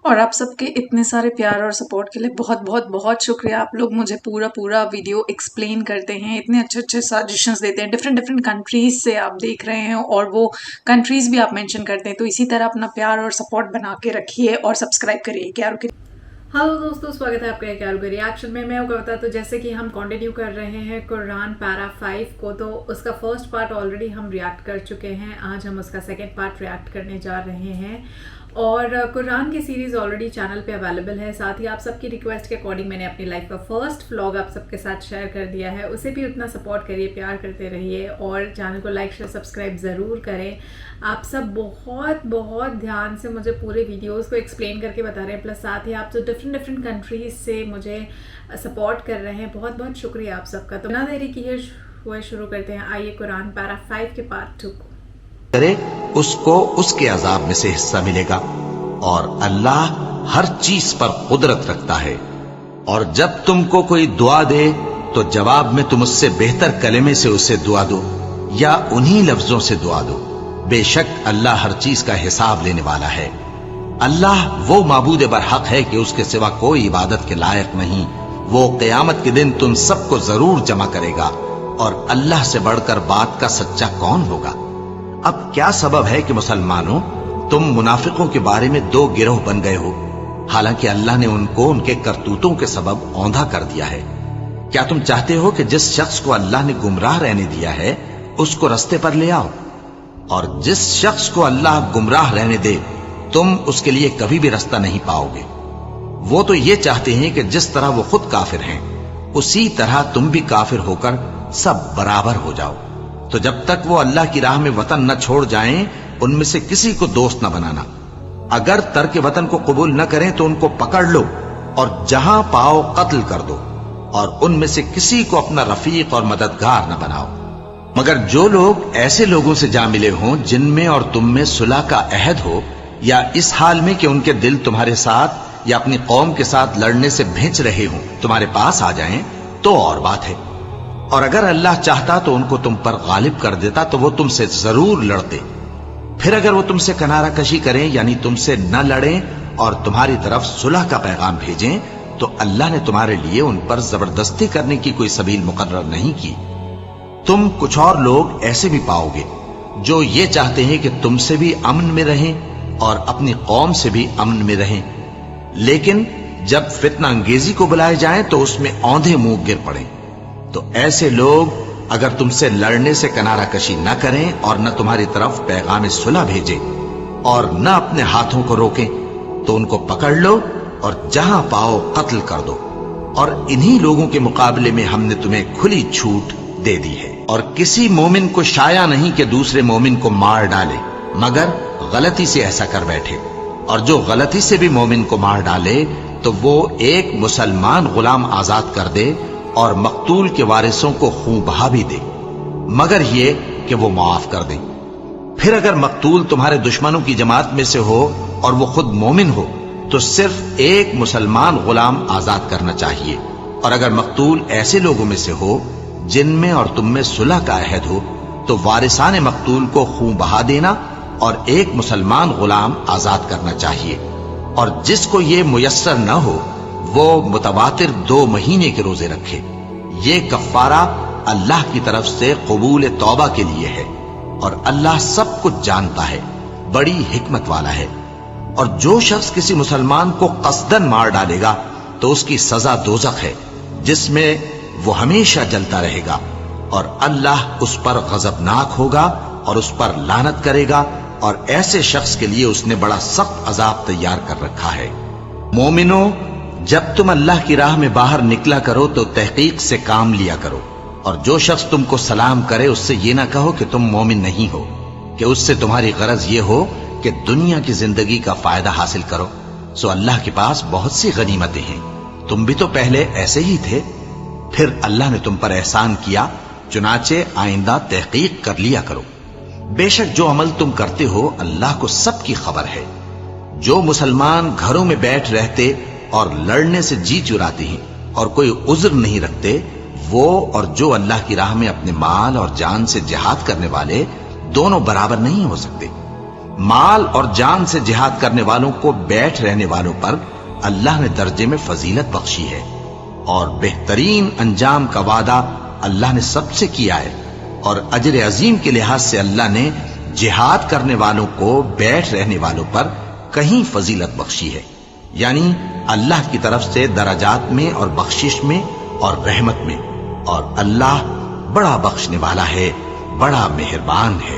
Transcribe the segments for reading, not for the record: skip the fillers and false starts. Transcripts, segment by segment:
और आप सबके इतने सारे प्यार और सपोर्ट के लिए बहुत बहुत बहुत शुक्रिया। आप लोग मुझे पूरा पूरा वीडियो एक्सप्लेन करते हैं, इतने अच्छे अच्छे सजेशंस देते हैं, डिफरेंट डिफरेंट कंट्रीज से आप देख रहे हैं और वो कंट्रीज भी आप मेंशन करते हैं। तो इसी तरह अपना प्यार और सपोर्ट बना के रखिए और सब्सक्राइब करिए क्यारू के। हेलो दोस्तों, स्वागत है आपका क्यारू के रिएक्शन में। मैं हूं कविता। तो जैसे कि हम कंटिन्यू कर रहे हैं कुरान पैरा 5 को, तो उसका फर्स्ट पार्ट ऑलरेडी हम रिएक्ट कर चुके हैं। आज हम उसका सेकंड पार्ट रिएक्ट करने जा रहे हैं और कुरान की सीरीज़ ऑलरेडी चैनल पे अवेलेबल है। साथ ही आप सबकी रिक्वेस्ट के अकॉर्डिंग मैंने अपनी लाइफ का फर्स्ट व्लॉग आप सबके साथ शेयर कर दिया है। उसे भी उतना सपोर्ट करिए, प्यार करते रहिए और चैनल को लाइक शेयर सब्सक्राइब ज़रूर करें। आप सब बहुत बहुत ध्यान से मुझे पूरे वीडियोस को एक्सप्लेन करके बता रहे हैं, प्लस साथ ही आप जो डिफरेंट कंट्रीज से मुझे सपोर्ट कर रहे हैं, बहुत बहुत शुक्रिया आप सबका। तो बिना देरी किए हुए शुरू करते हैं। आइए कुरान पैरा 5 के पार्ट 2 को करे उसको उसके अजाब में से हिस्सा मिलेगा और अल्लाह हर चीज पर कुदरत रखता है। और जब तुमको कोई दुआ दे तो जवाब में तुम उससे बेहतर कलमे से उसे दुआ दो या उन्हीं लफ्जों से दुआ दो। बेशक अल्लाह हर चीज का हिसाब लेने वाला है। अल्लाह वो माबूद बरहक है कि उसके सिवा कोई इबादत के लायक नहीं। वो क़यामत के दिन तुम सबको जरूर जमा करेगा और अल्लाह से बढ़कर बात का सच्चा कौन होगा। अब क्या सबब है कि मुसलमानों तुम मुनाफिकों के बारे में दो गिरोह बन गए हो, हालांकि अल्लाह ने उनको उनके करतूतों के सबब औंधा कर दिया है। क्या तुम चाहते हो कि जिस शख्स को अल्लाह ने गुमराह रहने दिया है उसको रस्ते पर ले आओ, और जिस शख्स को अल्लाह गुमराह रहने दे तुम उसके लिए कभी भी रास्ता नहीं पाओगे। वो तो ये चाहते हैं कि जिस तरह वो खुद काफिर हैं उसी तरह तुम भी काफिर होकर सब बराबर हो जाओ। तो जब तक वो अल्लाह की राह में वतन न छोड़ जाएं, उनमें से किसी को दोस्त न बनाना। अगर तर्क वतन को कबूल न करें तो उनको पकड़ लो और जहां पाओ कत्ल कर दो, और उनमें से किसी को अपना रफीक और मददगार न बनाओ। मगर जो लोग ऐसे लोगों से जा मिले हों जिनमें और तुम में सुलह का अहद हो, या इस हाल में कि उनके दिल तुम्हारे साथ या अपनी कौम के साथ लड़ने से भिंच रहे हों, तुम्हारे पास आ जाएं, तो और बात है। और अगर अल्लाह चाहता तो उनको तुम पर गालिब कर देता, तो वो तुमसे जरूर लड़ते। फिर अगर वो तुमसे किनारा कशी करें, यानी तुमसे न लड़ें और तुम्हारी तरफ सुलह का पैगाम भेजें, तो अल्लाह ने तुम्हारे लिए उन पर जबरदस्ती करने की कोई सबील मुकर्रर नहीं की। तुम कुछ और लोग ऐसे भी पाओगे जो ये चाहते हैं कि तुमसे भी अमन में रहें और अपनी कौम से भी अमन में रहें, लेकिन जब फितना अंगेजी को बुलाए जाएं तो उसमें औंधे मुंह गिर पड़े। तो ऐसे लोग अगर तुमसे लड़ने से किनारा कशी न करें और न तुम्हारी तरफ पैगाम सुलह भेजें और न अपने हाथों को रोकें, तो उनको पकड़ लो और जहां पाओ कत्ल कर दो। और इन्हीं लोगों के मुकाबले में हमने तुम्हें खुली छूट दे दी है। और किसी मोमिन को शाया नहीं कि दूसरे मोमिन को मार डाले, मगर गलती से ऐसा कर बैठे। और जो गलती से भी मोमिन को मार डाले तो वो एक मुसलमान गुलाम आजाद कर दे और मकतूल के वारिसों को खून बहा भी दे, मगर ये कि वो माफ कर दे। फिर अगर मकतूल तुम्हारे दुश्मनों की जमात में से हो और वो खुद मोमिन हो, तो सिर्फ एक मुसलमान गुलाम आजाद करना चाहिए। और अगर मकतूल ऐसे लोगों में से हो जिनमें और तुम में सुलह का अहद हो, तो वारिसाने मकतूल को खून बहा देना और एक मुसलमान गुलाम आजाद करना चाहिए। और जिसको ये मुयस्सर न हो वो मुतवातिर 2 महीने के रोजे रखे। ये कफ्फारा अल्लाह की तरफ से कबूल तौबा के लिए है, और अल्लाह सब कुछ जानता है, बड़ी हिकमत वाला है। और जो शख्स किसी मुसलमान को कसदन मार डालेगा तो उसकी सजा दोजख है, जिसमें वो हमेशा जलता रहेगा, और अल्लाह उस पर गजबनाक होगा और उस पर लानत करेगा, और ऐसे शख्स के लिए उसने बड़ा सख्त अजाब तैयार कर रखा है। मोमिनो, जब तुम अल्लाह की राह में बाहर निकला करो तो तहकीक से काम लिया करो, और जो शख्स तुमको सलाम करे उससे ये ना कहो कि तुम मोमिन नहीं हो, कि उससे तुम्हारी गरज ये हो कि दुनिया की जिंदगी का फायदा हासिल करो। सो अल्लाह के पास बहुत सी गनीमतें हैं, तुम भी तो पहले ऐसे ही थे, फिर अल्लाह ने तुम पर एहसान किया, चुनाचे आइंदा तहकीक कर लिया करो। बेशक जो अमल तुम करते हो अल्लाह को सब की खबर है। जो मुसलमान घरों में बैठ रहते और लड़ने से जी चुराते हैं और कोई उज्र नहीं रखते, वो और जो अल्लाह की राह में अपने माल और जान से जिहाद करने वाले दोनों बराबर नहीं हो सकते। مال اور جان سے جہاد کرنے والوں کو بیٹھ رہنے والوں پر اللہ نے درجے میں فضیلت بخشی ہے، اور بہترین انجام کا وعدہ اللہ نے سب سے کیا ہے، اور اجر عظیم کے لحاظ سے اللہ نے جہاد کرنے والوں کو بیٹھ رہنے والوں پر کہیں فضیلت بخشی ہے، یعنی اللہ کی طرف سے درجات میں اور بخشش میں اور رحمت میں، اور اللہ بڑا بخشنے والا ہے، بڑا مہربان ہے۔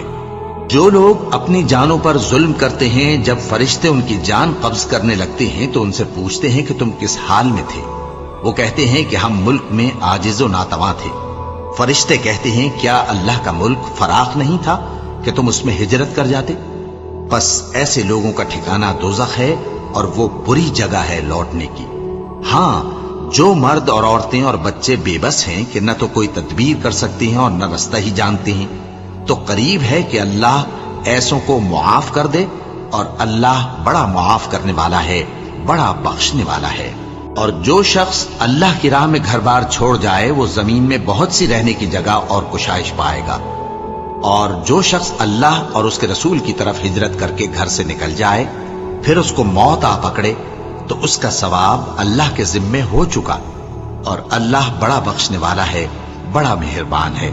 جو لوگ اپنی جانوں پر ظلم کرتے ہیں، جب فرشتے ان کی جان قبض کرنے لگتے ہیں تو ان سے پوچھتے ہیں کہ تم کس حال میں تھے؟ وہ کہتے ہیں کہ ہم ملک میں عاجز و ناتواں تھے۔ فرشتے کہتے ہیں کیا اللہ کا ملک فراخ نہیں تھا کہ تم اس میں ہجرت کر جاتے؟ بس ایسے لوگوں کا ٹھکانہ دوزخ ہے، اور وہ بری جگہ ہے لوٹنے کی۔ ہاں، جو مرد اور عورتیں اور بچے بے بس ہیں کہ نہ تو کوئی تدبیر کر سکتے ہیں اور نہ رستہ ہی جانتے ہیں، تو قریب ہے کہ اللہ ایسوں کو معاف کر دے، اور اللہ بڑا معاف کرنے والا ہے، بڑا بخشنے والا ہے۔ اور جو شخص اللہ کی راہ میں گھر بار چھوڑ جائے وہ زمین میں بہت سی رہنے کی جگہ اور کشائش پائے گا، اور جو شخص اللہ اور اس کے رسول کی طرف ہجرت کر کے گھر سے نکل جائے پھر اس کو موت آ پکڑے تو اس کا ثواب اللہ کے ذمے ہو چکا، اور اللہ بڑا بخشنے والا ہے، بڑا مہربان ہے۔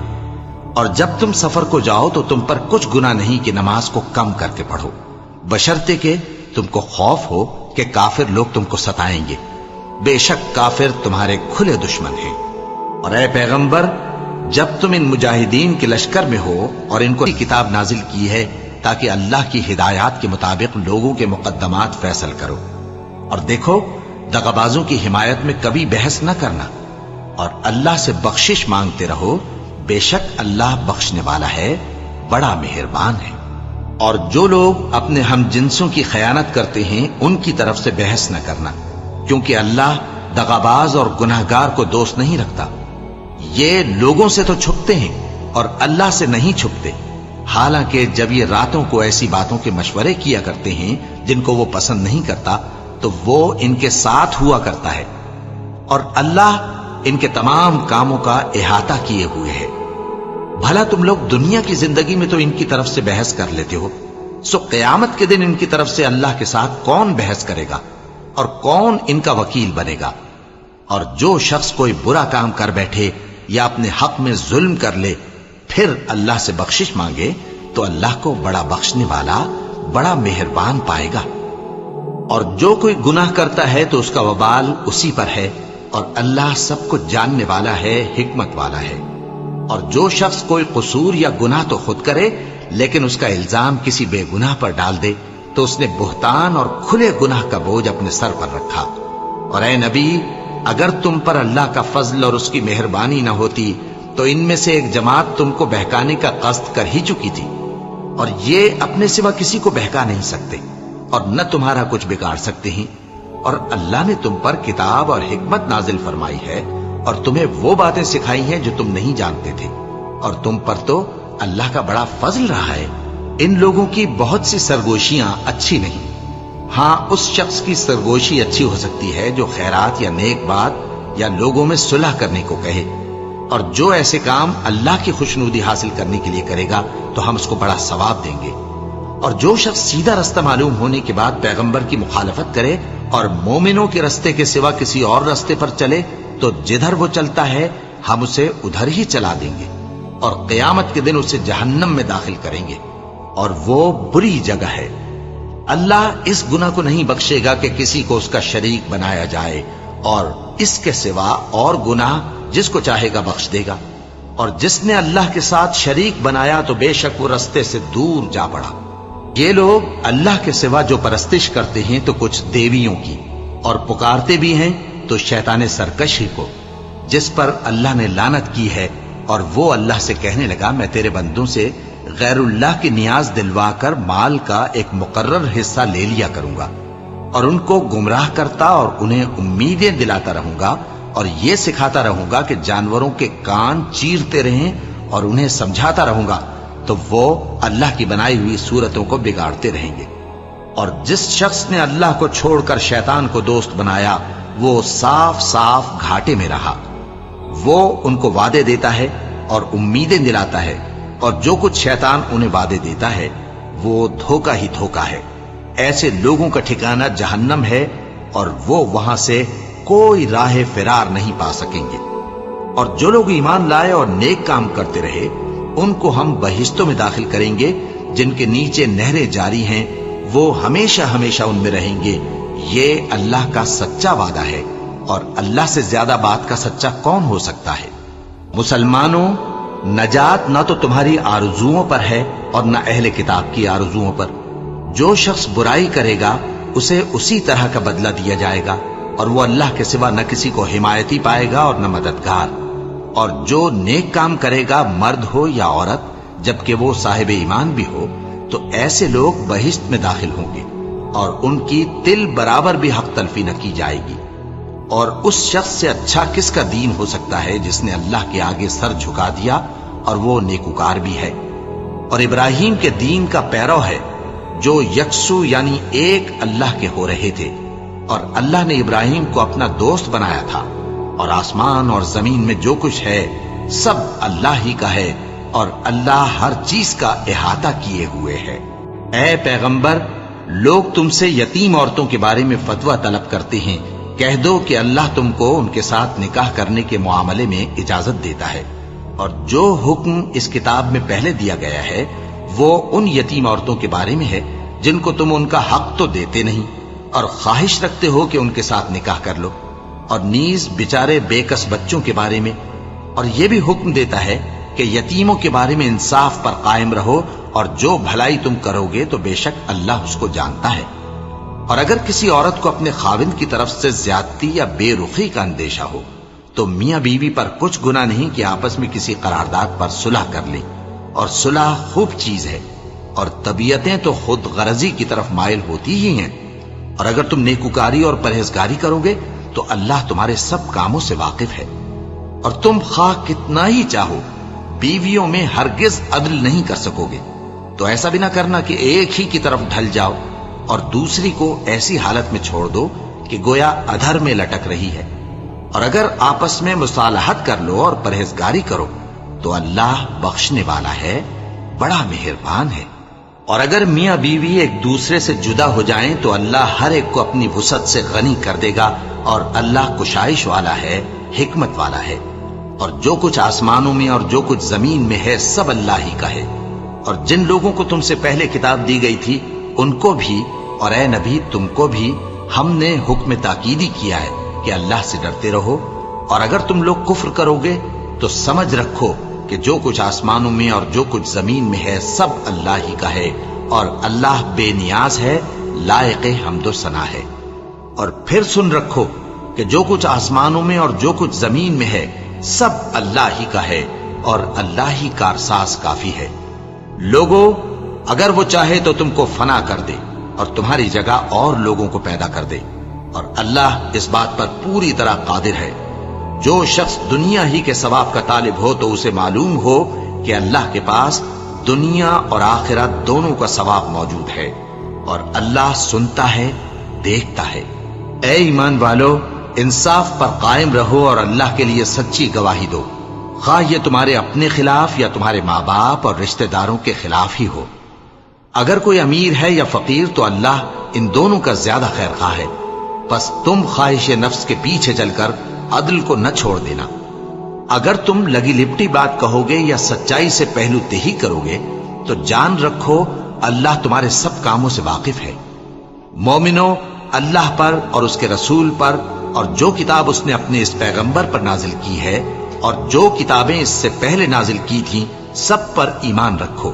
اور جب تم سفر کو جاؤ تو تم پر کچھ گناہ نہیں کہ نماز کو کم کر کے پڑھو، بشرطے کہ تم کو خوف ہو کہ کافر لوگ تم کو ستائیں گے، بے شک کافر تمہارے کھلے دشمن ہیں۔ اور اے پیغمبر، جب تم ان مجاہدین کے لشکر میں ہو اور ان کو کتاب نازل کی ہے تاکہ اللہ کی ہدایات کے مطابق لوگوں کے مقدمات فیصل کرو، اور دیکھو دغابازوں کی حمایت میں کبھی بحث نہ کرنا، اور اللہ سے بخشش مانگتے رہو، بے شک اللہ بخشنے والا ہے، بڑا مہربان ہے۔ اور جو لوگ اپنے ہم جنسوں کی خیانت کرتے ہیں ان کی طرف سے بحث نہ کرنا، کیونکہ اللہ دغاباز اور گناہگار کو دوست نہیں رکھتا۔ یہ لوگوں سے تو چھپتے ہیں اور اللہ سے نہیں چھپتے، حالانکہ جب یہ راتوں کو ایسی باتوں کے مشورے کیا کرتے ہیں جن کو وہ پسند نہیں کرتا تو وہ ان کے ساتھ ہوا کرتا ہے، اور اللہ ان کے تمام کاموں کا احاطہ کیے ہوئے ہے۔ بھلا تم لوگ دنیا کی زندگی میں تو ان کی طرف سے بحث کر لیتے ہو، سو قیامت کے دن ان کی طرف سے اللہ کے ساتھ کون بحث کرے گا اور کون ان کا وکیل بنے گا؟ اور جو شخص کوئی برا کام کر بیٹھے یا اپنے حق میں ظلم کر لے پھر اللہ سے بخشش مانگے تو اللہ کو بڑا بخشنے والا، بڑا مہربان پائے گا۔ اور جو کوئی گناہ کرتا ہے تو اس کا وبال اسی پر ہے، اور اللہ سب کچھ جاننے والا ہے، حکمت والا ہے۔ اور جو شخص کوئی قصور یا گناہ تو خود کرے لیکن اس کا الزام کسی بے گناہ پر ڈال دے تو اس نے بہتان اور کھلے گناہ کا بوجھ اپنے سر پر رکھا۔ اور اے نبی، اگر تم پر اللہ کا فضل اور اس کی مہربانی نہ ہوتی تو ان میں سے ایک جماعت تم کو بہکانے کا قصد کر ہی چکی تھی، اور یہ اپنے سوا کسی کو بہکا نہیں سکتے اور نہ تمہارا کچھ بگاڑ سکتے ہیں۔ اور اللہ نے تم پر کتاب اور حکمت نازل فرمائی ہے اور تمہیں وہ باتیں سکھائی ہیں جو تم نہیں جانتے تھے، اور تم پر تو اللہ کا بڑا فضل رہا ہے۔ ان لوگوں کی بہت سی سرگوشیاں اچھی نہیں، ہاں اس شخص کی سرگوشی اچھی ہو سکتی ہے جو خیرات یا نیک بات یا لوگوں میں صلح کرنے کو کہے، اور جو ایسے کام اللہ کی خوشنودی حاصل کرنے کے لیے کرے گا تو ہم اس کو بڑا ثواب دیں گے۔ اور جو شخص سیدھا رستہ معلوم ہونے کے بعد پیغمبر کی مخالفت کرے اور مومنوں کے رستے کے سوا کسی اور رستے پر چلے تو جدھر وہ چلتا ہے ہم اسے ادھر ہی چلا دیں گے، اور قیامت کے دن اسے جہنم میں داخل کریں گے، اور وہ بری جگہ ہے۔ اللہ اس گناہ کو نہیں بخشے گا کہ کسی کو اس کا شریک بنایا جائے، اور اس کے سوا اور گناہ جس کو چاہے گا بخش دے گا، اور جس نے اللہ کے ساتھ شریک بنایا تو بے شک وہ رستے سے دور جا پڑا۔ یہ لوگ اللہ کے سوا جو پرستش کرتے ہیں تو کچھ دیویوں کی، اور پکارتے بھی ہیں تو شیطان سرکشی کو، جس پر اللہ نے لعنت کی ہے، اور وہ اللہ سے کہنے لگا میں تیرے بندوں سے غیر اللہ کی نیاز دلوا کر مال کا ایک مقرر حصہ لے لیا کروں گا، اور ان کو گمراہ کرتا اور انہیں امیدیں دلاتا رہوں گا، اور یہ سکھاتا رہوں گا کہ جانوروں کے کان چیرتے رہیں، اور انہیں سمجھاتا رہوں گا تو وہ اللہ کی بنائی ہوئی صورتوں کو بگاڑتے رہیں گے۔ اور جس شخص نے اللہ کو چھوڑ کر شیطان کو دوست بنایا وہ صاف صاف گھاٹے میں رہا۔ وہ ان کو وعدے دیتا ہے اور امیدیں دلاتا ہے، اور جو کچھ شیطان انہیں وعدے دیتا ہے وہ دھوکا ہی دھوکا ہے۔ ایسے لوگوں کا ٹھکانہ جہنم ہے اور وہ وہاں سے کوئی راہ فرار نہیں پا سکیں گے۔ اور جو لوگ ایمان لائے اور نیک کام کرتے رہے ان کو ہم بہشتوں میں داخل کریں گے جن کے نیچے نہریں جاری ہیں، وہ ہمیشہ ہمیشہ ان میں رہیں گے۔ یہ اللہ کا سچا وعدہ ہے اور اللہ سے زیادہ بات کا سچا کون ہو سکتا ہے؟ مسلمانوں، نجات نہ تو تمہاری آرزوؤں پر ہے اور نہ اہل کتاب کی آرزوؤں پر۔ جو شخص برائی کرے گا اسے اسی طرح کا بدلہ دیا جائے گا، اور وہ اللہ کے سوا نہ کسی کو حمایتی پائے گا اور نہ مددگار۔ اور جو نیک کام کرے گا، مرد ہو یا عورت، جبکہ وہ صاحب ایمان بھی ہو، تو ایسے لوگ بہشت میں داخل ہوں گے اور ان کی تل برابر بھی حق تلفی نہ کی جائے گی۔ اور اس شخص سے اچھا کس کا دین ہو سکتا ہے جس نے اللہ کے آگے سر جھکا دیا اور وہ نیکوکار بھی ہے اور ابراہیم کے دین کا پیرو ہے، جو یکسو یعنی ایک اللہ کے ہو رہے تھے۔ اور اللہ نے ابراہیم کو اپنا دوست بنایا تھا، اور آسمان اور زمین میں جو کچھ ہے سب اللہ ہی کا ہے، اور اللہ ہر چیز کا احاطہ کیے ہوئے ہے۔ اے پیغمبر، لوگ تم سے یتیم عورتوں کے بارے میں فتویٰ طلب کرتے ہیں، کہہ دو کہ اللہ تم کو ان کے ساتھ نکاح کرنے کے معاملے میں اجازت دیتا ہے، اور جو حکم اس کتاب میں پہلے دیا گیا ہے وہ ان یتیم عورتوں کے بارے میں ہے جن کو تم ان کا حق تو دیتے نہیں اور خواہش رکھتے ہو کہ ان کے ساتھ نکاح کر لو، اور نیز بیچارے بے کس بچوں کے بارے میں۔ اور یہ بھی حکم دیتا ہے کہ یتیموں کے بارے میں انصاف پر قائم رہو، اور جو بھلائی تم کرو گے تو بے شک اللہ اس کو جانتا ہے۔ اور اگر کسی عورت کو اپنے خاوند کی طرف سے زیادتی یا بے رخی کا اندیشہ ہو تو میاں بیوی پر کچھ گناہ نہیں کہ آپس میں کسی قرارداد پر صلح کر لیں، اور صلح خوب چیز ہے، اور طبیعتیں تو خود غرضی کی طرف مائل ہوتی ہی ہیں۔ اور اگر تم نیکوکاری اور پرہیزگاری کرو گے تو اللہ تمہارے سب کاموں سے واقف ہے۔ اور تم خواہ کتنا ہی چاہو بیویوں میں ہرگز عدل نہیں کر سکو گے، تو ایسا بھی نہ کرنا کہ ایک ہی کی طرف ڈھل جاؤ اور دوسری کو ایسی حالت میں چھوڑ دو کہ گویا ادھر میں لٹک رہی ہے۔ اور اگر آپس میں مصالحت کر لو اور پرہیزگاری کرو تو اللہ بخشنے والا ہے، بڑا مہربان ہے۔ اور اگر میاں بیوی ایک دوسرے سے جدا ہو جائیں تو اللہ ہر ایک کو اپنی وسعت سے غنی کر دے گا، اور اللہ کشائش والا ہے، حکمت والا ہے۔ اور جو کچھ آسمانوں میں اور جو کچھ زمین میں ہے سب اللہ ہی کا ہے۔ اور جن لوگوں کو تم سے پہلے کتاب دی گئی تھی ان کو بھی، اور اے نبی تم کو بھی، ہم نے حکم تاکیدی کیا ہے کہ اللہ سے ڈرتے رہو۔ اور اگر تم لوگ کفر کرو گے تو سمجھ رکھو کہ جو کچھ آسمانوں میں اور جو کچھ زمین میں ہے سب اللہ ہی کا ہے، اور اللہ بے نیاز ہے، لائق حمد و ثنا ہے۔ اور پھر سن رکھو کہ جو کچھ آسمانوں میں اور جو کچھ زمین میں ہے سب اللہ ہی کا ہے، اور اللہ ہی کارساز کافی ہے۔ لوگو، اگر وہ چاہے تو تم کو فنا کر دے اور تمہاری جگہ اور لوگوں کو پیدا کر دے، اور اللہ اس بات پر پوری طرح قادر ہے۔ جو شخص دنیا ہی کے ثواب کا طالب ہو تو اسے معلوم ہو کہ اللہ کے پاس دنیا اور آخرت دونوں کا ثواب موجود ہے، اور اللہ سنتا ہے، دیکھتا ہے۔ اے ایمان والو، انصاف پر قائم رہو اور اللہ کے لیے سچی گواہی دو، خواہ یہ تمہارے اپنے خلاف یا تمہارے ماں باپ اور رشتہ داروں کے خلاف ہی ہو۔ اگر کوئی امیر ہے یا فقیر تو اللہ ان دونوں کا زیادہ خیر خواہ ہے، بس تم خواہش نفس کے پیچھے چل کر عدل کو نہ چھوڑ دینا۔ اگر تم لگی لپٹی بات کہو گے یا سچائی سے پہلو تہی کرو گے تو جان رکھو اللہ تمہارے سب کاموں سے واقف ہے۔ مومنو، اللہ پر اور اس کے رسول پر اور جو کتاب اس نے اپنے اس پیغمبر پر نازل کی ہے اور جو کتابیں اس سے پہلے نازل کی تھیں سب پر ایمان رکھو۔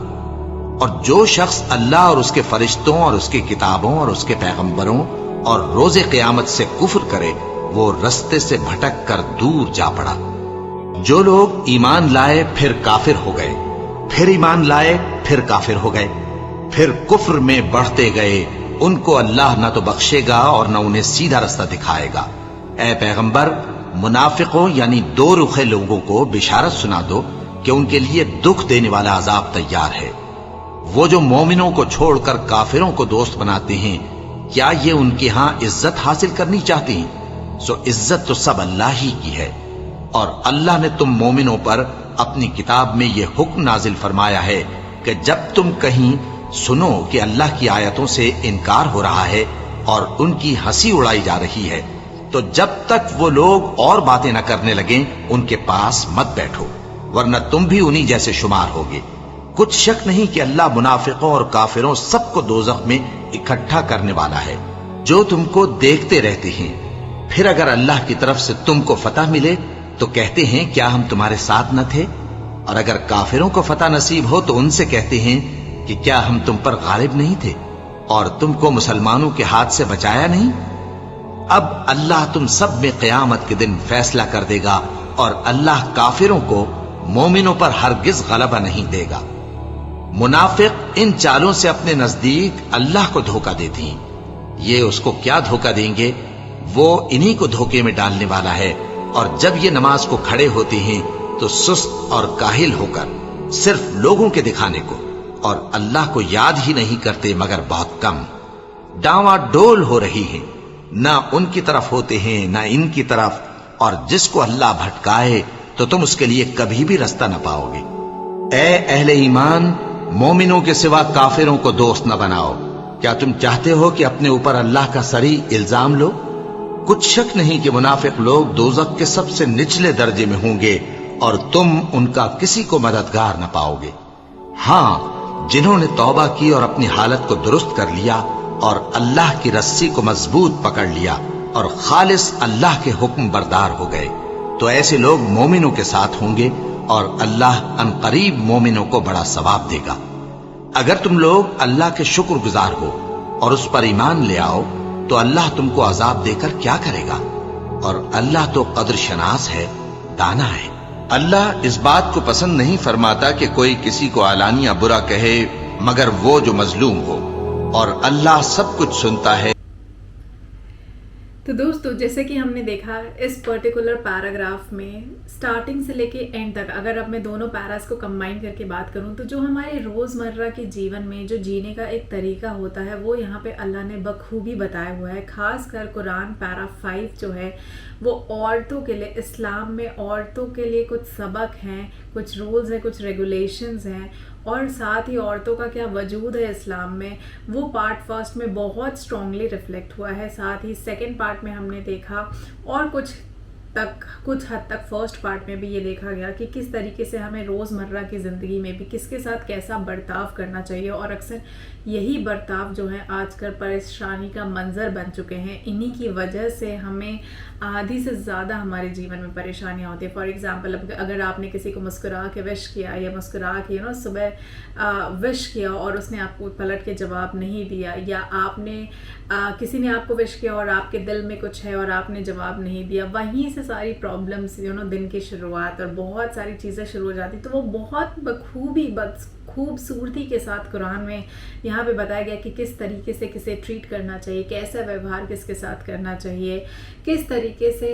اور جو شخص اللہ اور اس کے فرشتوں اور اس کے کتابوں اور اس کے پیغمبروں اور روز قیامت سے کفر کرے وہ رستے سے بھٹک کر دور جا پڑا۔ جو لوگ ایمان لائے پھر کافر ہو گئے، پھر ایمان لائے پھر کافر ہو گئے، پھر کفر میں بڑھتے گئے، ان کو اللہ نہ تو بخشے گا اور نہ انہیں سیدھا رستہ دکھائے گا۔ اے پیغمبر، منافقوں یعنی دو رخے لوگوں کو بشارت سنا دو کہ ان کے لیے دکھ دینے والا عذاب تیار ہے۔ وہ جو مومنوں کو چھوڑ کر کافروں کو دوست بناتے ہیں، کیا یہ ان کے ہاں عزت حاصل کرنی چاہتے ہیں؟ سو عزت تو سب اللہ ہی کی ہے۔ اور اللہ نے تم مومنوں پر اپنی کتاب میں یہ حکم نازل فرمایا ہے کہ جب تم کہیں सुनो कि अल्लाह की आयतों से इनकार हो रहा है और उनकी हंसी उड़ाई जा रही है, तो जब तक वो लोग और बातें न करने लगें उनके पास मत बैठो, वरना तुम भी उन्हीं जैसे शुमार होगे। कुछ शक नहीं कि अल्लाह मुनाफिकों और काफिरों सबको दोज़ख में इकट्ठा करने वाला है, जो तुमको देखते रहते हैं। फिर अगर अल्लाह की तरफ से तुमको फतह मिले तो कहते हैं क्या हम तुम्हारे साथ न थे, और अगर काफिरों को फतह नसीब हो तो उनसे कहते हैं कि क्या हम तुम पर गालिब नहीं थे और तुमको मुसलमानों के हाथ से बचाया नहीं। अब अल्लाह तुम सब में क़यामत के दिन फैसला कर देगा और अल्लाह काफिरों को मोमिनों पर हरगिज गलबा नहीं देगा। मुनाफिक इन चालों से अपने नजदीक अल्लाह को धोखा देती हैं। ये उसको क्या धोखा देंगे, वो इन्हीं को धोखे में डालने वाला है। और जब ये नमाज को खड़े होते हैं तो सुस्त और काहिल होकर, सिर्फ लोगों के दिखाने को, और अल्लाह को याद ही नहीं करते मगर बहुत कम। डांवाडोल हो रही हैं, ना उनकी तरफ होते हैं ना इनकी तरफ, और जिसको अल्लाह भटकाए तो तुम उसके लिए कभी भी रास्ता न पाओगे। ए अहले ईमान, मोमिनों के सिवा काफिरों को दोस्त न बनाओ। क्या तुम चाहते हो कि अपने ऊपर अल्लाह का सरी इल्जाम लो? कुछ शक नहीं कि मुनाफिक लोग दोज़ख के सबसे निचले दर्जे में होंगे और तुम उनका किसी को मददगार न पाओगे। हां, जिन्होंने तौबा की और अपनी हालत को दुरुस्त कर लिया और अल्लाह की रस्सी को मजबूत पकड़ लिया और खालिस अल्लाह के हुक्म बरदार हो गए, तो ऐसे लोग मोमिनों के साथ होंगे और अल्लाह अनकरीब मोमिनों को बड़ा सवाब देगा। अगर तुम लोग अल्लाह के शुक्रगुजार हो और उस पर ईमान ले आओ तो अल्लाह तुमको अजाब देकर क्या करेगा, और अल्लाह तो कद्र शनास है, दाना है। अल्लाह इस बात को पसंद नहीं फरमाता कि कोई किसी को आलानिया बुरा कहे मगर वो जो मजलूम हो, और अल्लाह सब कुछ सुनता है। तो दोस्तों, जैसे कि हमने देखा इस पर्टिकुलर पैराग्राफ में स्टार्टिंग से लेके एंड तक, अगर अब मैं दोनों पैरास को कंबाइन करके बात करूं तो जो हमारे रोज़मर्रा के जीवन में जो जीने का एक तरीका होता है वो यहाँ पे अल्लाह ने बखूबी बताया हुआ है। खास कर कुरान पैरा 5 जो है वो औरतों के लिए, इस्लाम में औरतों के लिए कुछ सबक हैं, कुछ रूल्स हैं, कुछ रेगुलेशंस हैं, और साथ ही औरतों का क्या वजूद है इस्लाम में, वो पार्ट फर्स्ट में बहुत स्ट्रांगली रिफ्लेक्ट हुआ है। साथ ही सेकंड पार्ट में हमने देखा और कुछ हद तक फर्स्ट पार्ट में भी ये देखा गया कि किस तरीके से हमें रोज़मर्रा की ज़िंदगी में भी किसके साथ कैसा बर्ताव करना चाहिए, और अक्सर यही बर्ताव जो है आजकल परेशानी का मंजर बन चुके हैं। इन्हीं की वजह से हमें आधी से ज़्यादा हमारे जीवन में परेशानियाँ होती है। फॉर एग्जांपल, अगर आपने किसी को मुस्कुरा के विश किया या मुस्कुरा के सुबह विश किया और उसने आपको पलट के जवाब नहीं दिया, या आपने किसी ने आपको विश किया और आपके दिल में कुछ है और आपने जवाब नहीं दिया, वहीं से सारी प्रॉब्लम्स दिन की शुरुआत और बहुत सारी चीज़ें शुरू हो जाती। तो वो बहुत बखूबी खूबसूरती के साथ कुरान में यहाँ पे बताया गया कि किस तरीके से किसे ट्रीट करना चाहिए, कैसा व्यवहार किसके साथ करना चाहिए, किस तरीके से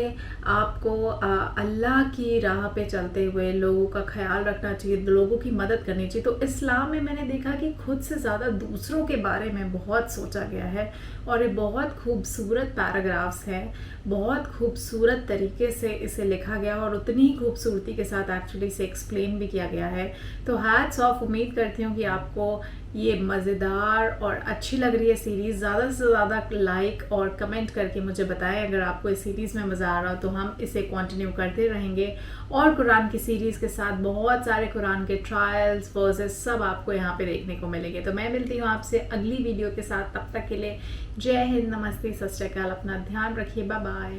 आपको अल्लाह की राह पे चलते हुए लोगों का ख्याल रखना चाहिए, लोगों की मदद करनी चाहिए। तो इस्लाम में मैंने देखा कि खुद से ज़्यादा दूसरों के बारे में बहुत सोचा गया है, और ये बहुत खूबसूरत पैराग्राफ्स हैं, बहुत खूबसूरत तरीके से इसे लिखा गया और उतनी ही खूबसूरती के साथ एक्चुअली इसे एक्सप्लेन भी किया गया है। तो हैट्स ऑफ, उम्मीद करती हूँ कि आपको ये मज़ेदार और अच्छी लग रही है सीरीज़। ज़्यादा से ज़्यादा लाइक और कमेंट करके मुझे बताएं अगर आपको इस सीरीज़ में मज़ा आ रहा हो, तो हम इसे कंटिन्यू करते रहेंगे। और कुरान की सीरीज़ के साथ बहुत सारे कुरान के ट्रायल्स, वर्सेस सब आपको यहाँ पे देखने को मिलेंगे। तो मैं मिलती हूँ आपसे अगली वीडियो के साथ, तब तक के लिए जय हिंद, नमस्ते, सत श्री अकाल, अपना ध्यान रखिए, बाय बाय।